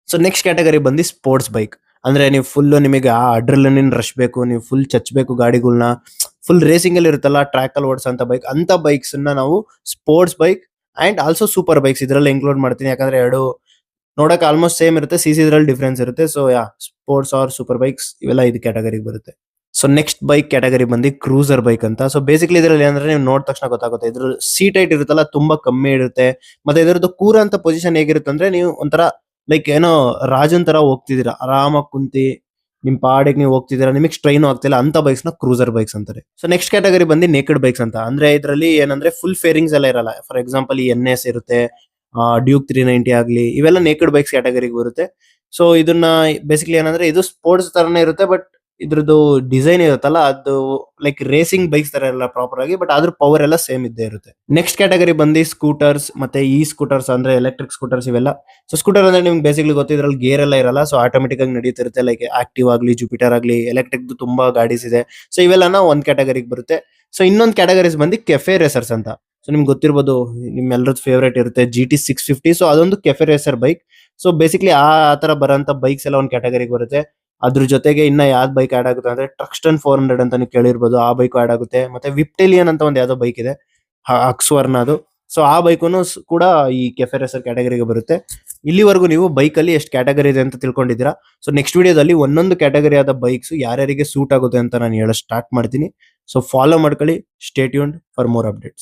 So next category ಬಂದು sports bike. ಅಂದ್ರೆ ನೀವು ಫುಲ್ ನಿಮಗೆ ಆ ಅಡ್ರಿನಲಿನ್ ರಶ್ ಬೇಕು, ನೀವು ಫುಲ್ ಚಚ್ಚಬೇಕು ಗಾಡಿಗಳನ್ನ, ಫುಲ್ ರೇಸಿಂಗ್ ಅಲ್ಲಿ ಇರುತ್ತಲ್ಲ ಟ್ರ್ಯಾಕ್ ಅಲ್ಲಿ ಓಡಿಸೋಂತ ಬೈಕ್, ಅಂತ ಬೈಕ್ಸ್ ನಾವು sports bike and also super bikes ಇದರಲ್ಲಿ ಇನ್ಕ್ಲೂಡ್ ಮಾಡ್ತೀನಿ. ಯಾಕಂದ್ರೆ ಎರಡು ನೋಡಕ್ ಆಲ್ಮೋಸ್ಟ್ ಸೇಮ್ ಇರುತ್ತೆ, ಸಿ ಇದ್ರಲ್ಲಿ ಡಿಫ್ರೆನ್ಸ್ ಇರುತ್ತೆ. So ya, sports or super bikes ಇವೆಲ್ಲ ಇದು ಕ್ಯಾಟಗರಿಗೆ ಬರುತ್ತೆ. ಸೊ ನೆಕ್ಸ್ಟ್ ಬೈಕ್ ಕ್ಯಾಟಗರಿ ಬಂದು ಕ್ರೂಸರ್ ಬೈಕ್ ಅಂತ. ಸೊ ಬೇಸಿಕಲಿ ಇದರಲ್ಲಿ ಅಂದ್ರೆ ನೀವು ನೋಡಿದ ತಕ್ಷಣ ಗೊತ್ತಾಗುತ್ತೆ, ಇದ್ರ ಸೀಟ್ ಹೈಟ್ ಇರುತ್ತಲ್ಲ ತುಂಬಾ ಕಮ್ಮಿ ಇರುತ್ತೆ. ಮತ್ತೆ ಇದರದ್ದು ಕೂರಂತ ಪೊಸಿಷನ್ ಹೇಗಿರುತ್ತೆ ಅಂದ್ರೆ, ನೀವು ಒಂಥರ ಲೈಕ್ ಏನೋ ರಾಜನ್ ತರ ಹೋಗ್ತಿದ್ದೀರಾ, ಆರಾಮಾಗಿ ಕುಂತಿ ನಿಮ್ ಪಾಡಿಗೆ ನೀವು ಹೋಗ್ತಿದ್ದೀರಾ, ನಿಮಗೆ ಸ್ಟ್ರೈನ್ ಆಗ್ತಿಲ್ಲ, ಅಂತ ಬೈಕ್ಸ್ ನ ಕ್ರೂಸರ್ ಬೈಕ್ಸ್ ಅಂತಾರೆ. ಸೊ ನೆಕ್ಸ್ಟ್ ಕ್ಯಾಟಗರಿ ಬಂದು ನೇಕೆಡ್ ಬೈಕ್ಸ್ ಅಂತ. ಅಂದ್ರೆ ಇದರಲ್ಲಿ ಏನಂದ್ರೆ ಫುಲ್ ಫೇರಿಂಗ್ಸ್ ಎಲ್ಲ ಇರಲ್ಲ. ಫಾರ್ ಎಕ್ಸಾಂಪಲ್ ಈ NS ಇರುತ್ತೆ, ಡ್ಯೂಕ್ 390 ಆಗ್ಲಿ, ಇವೆಲ್ಲ ನೇಕೆಡ್ ಬೈಕ್ಸ್ ಕ್ಯಾಟಗರಿಗೆ ಬರುತ್ತೆ. ಸೊ ಇದನ್ನ ಬೇಸಿಕಲಿ ಏನಂದ್ರೆ ಇದು ಸ್ಪೋರ್ಟ್ಸ್ ತರನೇ ಇರುತ್ತೆ, ಬಟ್ ಇದ್ರದ್ದು ಡಿಸೈನ್ ಇರುತ್ತಲ್ಲ ಅದು ಲೈಕ್ ರೇಸಿಂಗ್ ಬೈಕ್ಸ್ ತರ ಎಲ್ಲ ಪ್ರಾಪರ್ ಆಗಿ, ಬಟ್ ಅದ್ರ ಪವರ್ ಎಲ್ಲ ಸೇಮ್ ಇದ್ದೇ ಇರುತ್ತೆ. ನೆಕ್ಸ್ಟ್ ಕ್ಯಾಟಗರಿ ಬಂದು ಸ್ಕೂಟರ್ಸ್ ಮತ್ತೆ ಸ್ಕೂಟರ್ಸ್ ಅಂದ್ರೆ ಎಲೆಕ್ಟ್ರಿಕ್ ಸ್ಕೂಟರ್ಸ್ ಇವೆಲ್ಲ. ಸೊ ಸ್ಕೂಟರ್ ಅಂದ್ರೆ ನಿಮ್ಗೆ ಬೇಸಿಕಲಿ ಗೊತ್ತು, ಇದ್ರಲ್ಲಿ ಗೇರ್ ಎಲ್ಲ ಇರಲ್ಲ, ಸೊ ಆಟೋಮೆಟಿಕ್ ಆಗಿ ನಡೀತಿರುತ್ತೆ. ಲೈಕ್ ಆಕ್ಟಿವ್ ಆಗ್ಲಿ, ಜುಪಿಟರ್ ಆಗ್ಲಿ, ಎಲೆಕ್ಟ್ರಿಕ್ ತುಂಬಾ ಗಾಡೀಸ್ ಇದೆ. ಸೊ ಇವೆಲ್ಲ ಒಂದ್ ಕ್ಯಾಟಗರಿಗೆ ಬರುತ್ತೆ. ಸೊ ಇನ್ನೊಂದು ಕ್ಯಾಟಗರೀಸ್ ಬಂದು ಕೆಫೆ ರೇಸರ್ಸ್ ಅಂತ. ಸೊ ನಿಮ್ಗೆ ಗೊತ್ತಿರ್ಬೋದು, ನಿಮ್ಮೆಲ್ಲರದ್ದು ಫೇವರೇಟ್ ಇರುತ್ತೆ GT650. ಸೊ ಅದೊಂದು cafe racer bike. So basically ಆ ತರ ಬರೋಂತ ಬೈಕ್ಸ್ ಎಲ್ಲ ಒಂದು ಕ್ಯಾಟಗರಿಗೆ ಬರುತ್ತೆ. ಅದ್ರ ಜೊತೆಗೆ ಇನ್ನ ಯಾವ್ದು ಬೈಕ್ ಆಡ್ ಆಗುತ್ತೆ ಅಂದ್ರೆ ಟ್ರಕ್ಸ್ಟನ್ 400 ಅಂತ ನೀವು ಕೇಳಿರ್ಬೋದು, ಆ ಬೈಕ್ ಆಡ್ ಆಗುತ್ತೆ. ಮತ್ತೆ ವಿಪ್ಟೇಲಿಯನ್ ಅಂತ ಒಂದು ಯಾವ್ದೋ ಬೈಕ್ ಇದೆ, ಅಕ್ಸ್ವರ್ನ ಅದು. ಸೊ ಆ ಬೈಕುನು ಕೂಡ ಈ ಕೆಫೆ ರೇಸರ್ ಕ್ಯಾಟಗರಿಗೆ ಬರುತ್ತೆ. ಇಲ್ಲಿವರೆಗೂ ನೀವು ಬೈಕ್ ಅಲ್ಲಿ ಎಷ್ಟು ಕ್ಯಾಟಗರಿ ಇದೆ ಅಂತ ತಿಳ್ಕೊಂಡಿದ್ದೀರಾ. ಸೊ ನೆಕ್ಸ್ಟ್ ವಿಡಿಯೋದಲ್ಲಿ ಒಂದೊಂದು ಕ್ಯಾಟಗರಿ ಆದ ಬೈಕ್ಸ್ ಯಾರ್ಯಾರಿಗೆ ಸೂಟ್ ಆಗುತ್ತೆ ಅಂತ ನಾನು ಹೇಳೋ ಸ್ಟಾರ್ಟ್ ಮಾಡ್ತೀನಿ. ಸೊ ಫಾಲೋ ಮಾಡ್ಕೊಳ್ಳಿ. Stay tuned for more updates.